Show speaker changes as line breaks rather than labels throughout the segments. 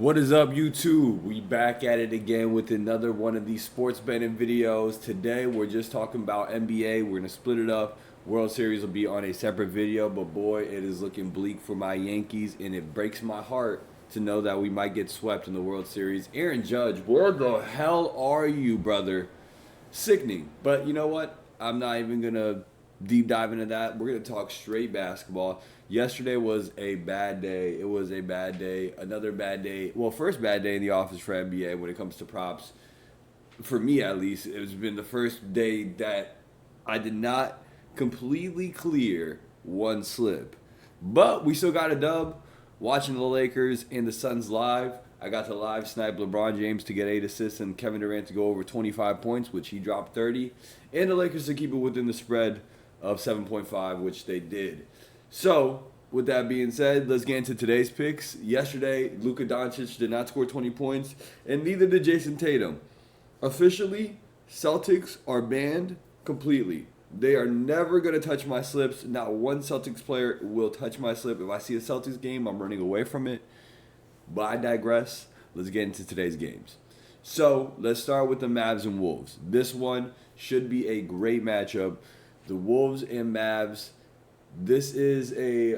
What is up, YouTube? We back at it again with another one of these sports betting videos. Today, we're just talking about NBA. We're going to split it up. World Series will be on a separate video, but boy, it is looking bleak for my Yankees, and it breaks my heart to know that we might get swept in the World Series. Aaron Judge, where the hell are you, brother? Sickening. But you know what? I'm not even going to deep dive into that. We're going to talk straight basketball. Yesterday was a bad day. It was a bad day. Another bad day. Well, first bad day in the office for NBA when it comes to props. For me, at least, it's been the first day that I did not completely clear one slip. But we still got a dub. Watching the Lakers and the Suns live. I got to live snipe LeBron James to get 8 assists and Kevin Durant to go over 25 points, which he dropped 30. And the Lakers to keep it within the spread of 7.5, which they did. So, with that being said, let's get into today's picks. Yesterday, Luka Doncic did not score 20 points, and neither did Jason Tatum. Officially, Celtics are banned completely. They are never going to touch my slips. Not one Celtics player will touch my slip. If I see a Celtics game, I'm running away from it. But I digress. Let's get into today's games. So, let's start with the Mavs and Wolves. This one should be a great matchup. The Wolves and Mavs. This is a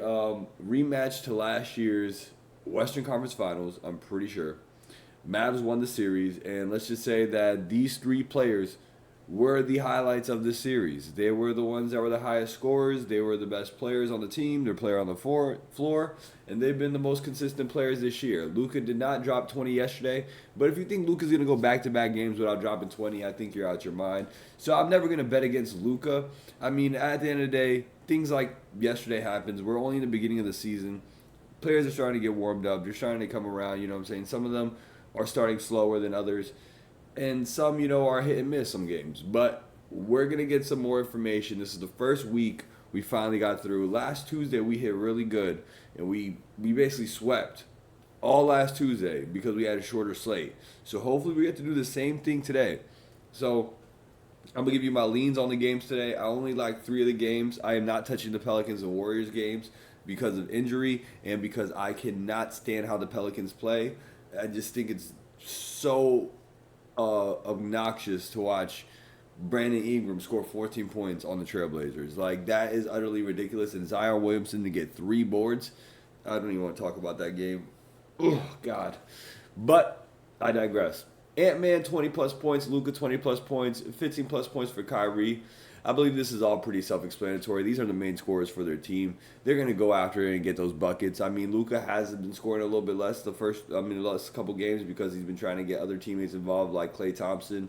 rematch to last year's Western Conference Finals, I'm pretty sure. Mavs won the series, and let's just say that these three players were the highlights of the series. They were the ones that were the highest scorers. They were the best players on the team, their player on the floor, and they've been the most consistent players this year. Luka did not drop 20 yesterday, but if you think Luka's going to go back-to-back games without dropping 20, I think you're out your mind. So I'm never going to bet against Luka. I mean, at the end of the day, things like yesterday happens. We're only in the beginning of the season. Players are starting to get warmed up. They're starting to come around, you know what I'm saying? Some of them are starting slower than others. And some, are hit and miss some games. But we're going to get some more information. This is the first week we finally got through. Last Tuesday, we hit really good. And we basically swept all last Tuesday because we had a shorter slate. So hopefully we get to do the same thing today. So I'm going to give you my leans on the games today. I only like 3 of the games. I am not touching the Pelicans and Warriors games because of injury and because I cannot stand how the Pelicans play. I just think it's so obnoxious to watch Brandon Ingram score 14 points on the Trailblazers. Like, that is utterly ridiculous. And Zion Williamson to get 3 boards. I don't even want to talk about that game. Oh, God. But I digress. AntMan 20-plus points, Luka 20-plus points, 15-plus points for Kyrie. I believe this is all pretty self-explanatory. These are the main scorers for their team. They're going to go after it and get those buckets. I mean, Luka has been scoring a little bit less the last couple games because he's been trying to get other teammates involved like Klay Thompson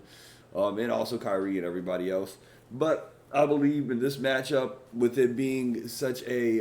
and also Kyrie and everybody else. But I believe in this matchup, with it being such a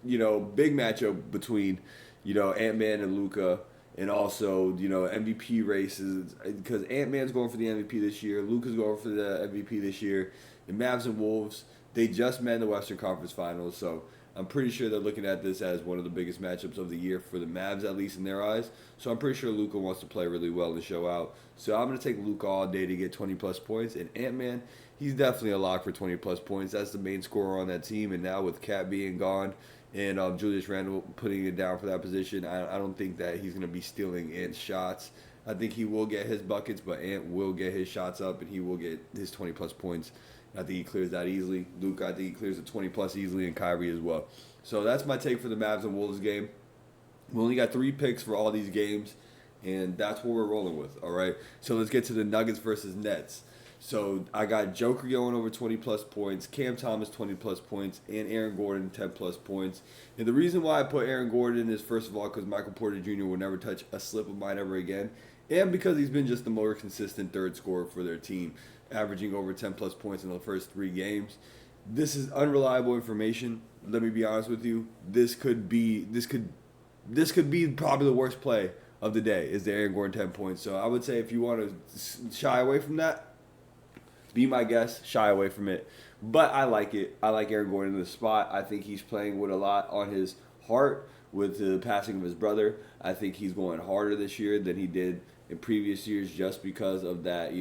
big matchup between AntMan and Luka. And also, MVP races, because Ant-Man's going for the MVP this year, Luka's going for the MVP this year, the Mavs and Wolves, they just met in the Western Conference Finals, so I'm pretty sure they're looking at this as one of the biggest matchups of the year for the Mavs, at least in their eyes. So I'm pretty sure Luka wants to play really well and show out. So I'm going to take Luka all day to get 20-plus points, and Ant-Man, he's definitely a lock for 20-plus points. That's the main scorer on that team, and now with Cat being gone, and Julius Randle putting it down for that position, I don't think that he's going to be stealing Ant's shots. I think he will get his buckets, but Ant will get his shots up, and he will get his 20-plus points. I think he clears that easily. Luka, I think he clears the 20-plus easily, and Kyrie as well. So that's my take for the Mavs and Wolves game. We only got 3 picks for all these games, and that's what we're rolling with, all right? So let's get to the Nuggets versus Nets. So I got Joker going over 20-plus points, Cam Thomas 20-plus points, and Aaron Gordon 10-plus points. And the reason why I put Aaron Gordon is, first of all, because Michael Porter Jr. will never touch a slip of mine ever again, and because he's been just the more consistent third scorer for their team, averaging over 10-plus points in the first 3 games. This is unreliable information. Let me be honest with you. This could be probably the worst play of the day, is the Aaron Gordon 10 points. So I would say if you want to shy away from that, be my guest, shy away from it. But I like it. I like Aaron Gordon in the spot. I think he's playing with a lot on his heart with the passing of his brother. I think he's going harder this year than he did in previous years just because of that,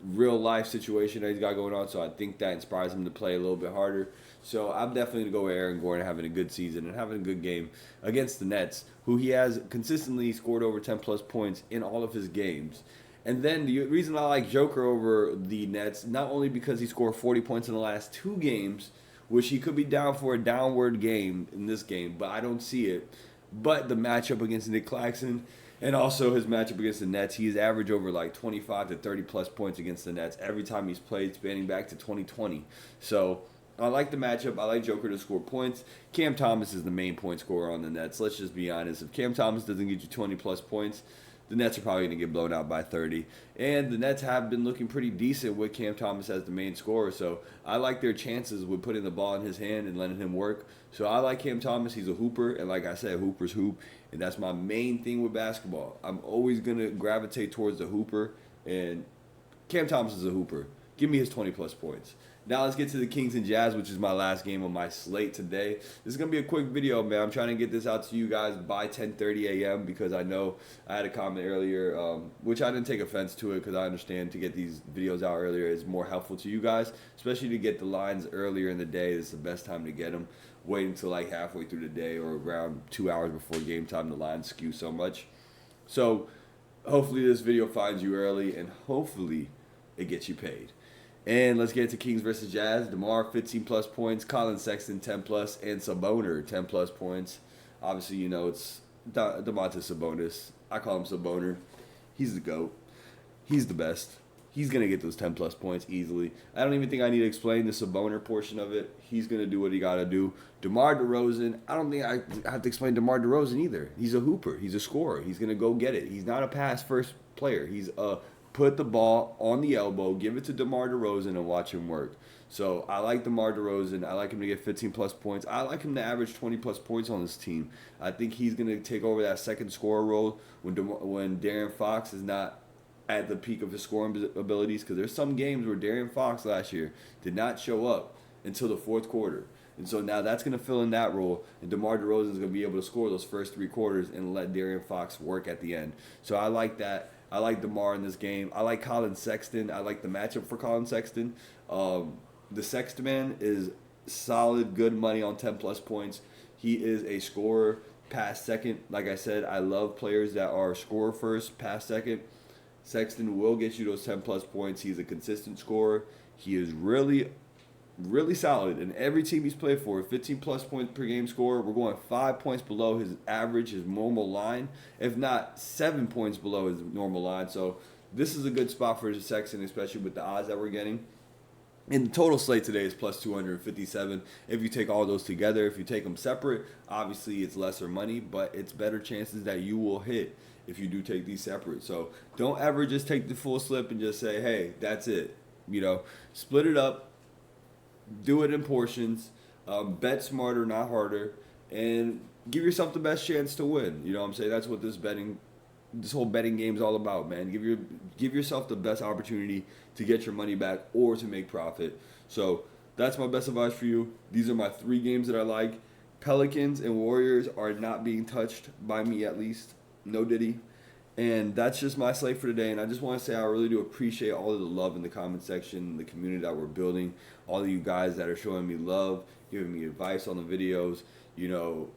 real life situation that he's got going on. So I think that inspires him to play a little bit harder. So I'm definitely going to go with Aaron Gordon having a good season and having a good game against the Nets, who he has consistently scored over 10 plus points in all of his games. And then the reason I like Joker over the Nets, not only because he scored 40 points in the last 2 games, which he could be down for a downward game in this game, but I don't see it. But the matchup against Nick Claxton and also his matchup against the Nets, he's averaged over like 25 to 30 plus points against the Nets every time he's played, spanning back to 2020. So I like the matchup. I like Joker to score points. Cam Thomas is the main point scorer on the Nets. Let's just be honest. If Cam Thomas doesn't get you 20 plus points, the Nets are probably going to get blown out by 30. And the Nets have been looking pretty decent with Cam Thomas as the main scorer. So I like their chances with putting the ball in his hand and letting him work. So I like Cam Thomas. He's a hooper. And like I said, hoopers hoop. And that's my main thing with basketball. I'm always going to gravitate towards the hooper. And Cam Thomas is a hooper. Give me his 20 plus points. Now let's get to the Kings and Jazz, which is my last game on my slate today. This is going to be a quick video, man. I'm trying to get this out to you guys by 10:30 a.m. because I know I had a comment earlier, which I didn't take offense to it because I understand to get these videos out earlier is more helpful to you guys, especially to get the lines earlier in the day. This is the best time to get them. Wait until like halfway through the day or around 2 hours before game time, the lines skew so much. So hopefully this video finds you early and hopefully it gets you paid. And let's get into Kings versus Jazz. DeMar, 15 plus points. Colin Sexton, 10 plus. And Saboner, 10 plus points. Obviously, you know, it's Domantas Sabonis. I call him Saboner. He's the GOAT. He's the best. He's going to get those 10 plus points easily. I don't even think I need to explain the Saboner portion of it. He's going to do what he got to do. DeMar DeRozan, I don't think I have to explain DeMar DeRozan either. He's a hooper. He's a scorer. He's going to go get it. He's not a pass first player. He's a put the ball on the elbow, give it to DeMar DeRozan, and watch him work. So I like DeMar DeRozan. I like him to get 15 plus points. I like him to average 20 plus points on this team. I think he's going to take over that second scorer role when De'Aaron Fox is not at the peak of his scoring abilities, because there's some games where De'Aaron Fox last year did not show up until the fourth quarter. And so now that's going to fill in that role, and DeMar DeRozan is going to be able to score those first 3 quarters and let De'Aaron Fox work at the end. So I like that. I like DeMar in this game. I like Colin Sexton. I like the matchup for Colin Sexton. The Sexton man is solid, good money on 10 plus points. He is a scorer, pass second. Like I said, I love players that are scorer first, pass second. Sexton will get you those 10 plus points. He's a consistent scorer. He is really solid. And every team he's played for, 15 plus points per game scorer, we're going 5 points below his average, his normal line, if not 7 points below his normal line. So this is a good spot for Sexton, especially with the odds that we're getting. And the total slate today is plus 257. If you take all those together, if you take them separate, obviously it's lesser money, but it's better chances that you will hit if you do take these separate. So don't ever just take the full slip and just say, hey, that's it. You know, split it up. Do it in portions, bet smarter, not harder, and give yourself the best chance to win. You know what I'm saying? That's what this whole betting game is all about, man. Give yourself the best opportunity to get your money back or to make profit. So that's my best advice for you. These are my 3 games that I like. Pelicans and Warriors are not being touched by me, at least. No Diddy. And that's just my slate for today. And I just want to say I really do appreciate all of the love in the comment section, the community that we're building, all of you guys that are showing me love, giving me advice on the videos, you know,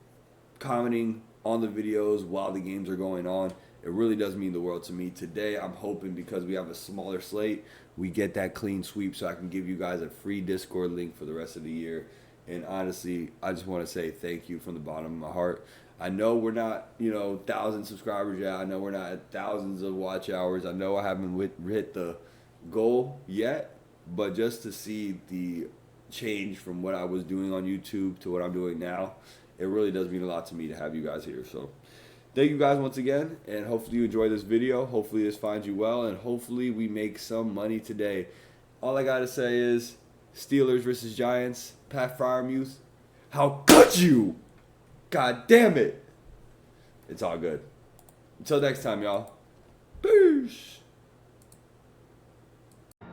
commenting on the videos while the games are going on. It really does mean the world to me. Today, I'm hoping because we have a smaller slate, we get that clean sweep so I can give you guys a free Discord link for the rest of the year. And honestly, I just want to say thank you from the bottom of my heart. I know we're not, 1,000 subscribers yet. I know we're not at thousands of watch hours. I know I haven't hit the goal yet, but just to see the change from what I was doing on YouTube to what I'm doing now, it really does mean a lot to me to have you guys here. So thank you guys once again, and hopefully you enjoy this video. Hopefully this finds you well, and hopefully we make some money today. All I got to say is Steelers versus Giants. Pat Fryermuth, how could you? God damn it. It's all good. Until next time, y'all. Peace.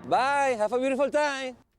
Bye. Have a beautiful time.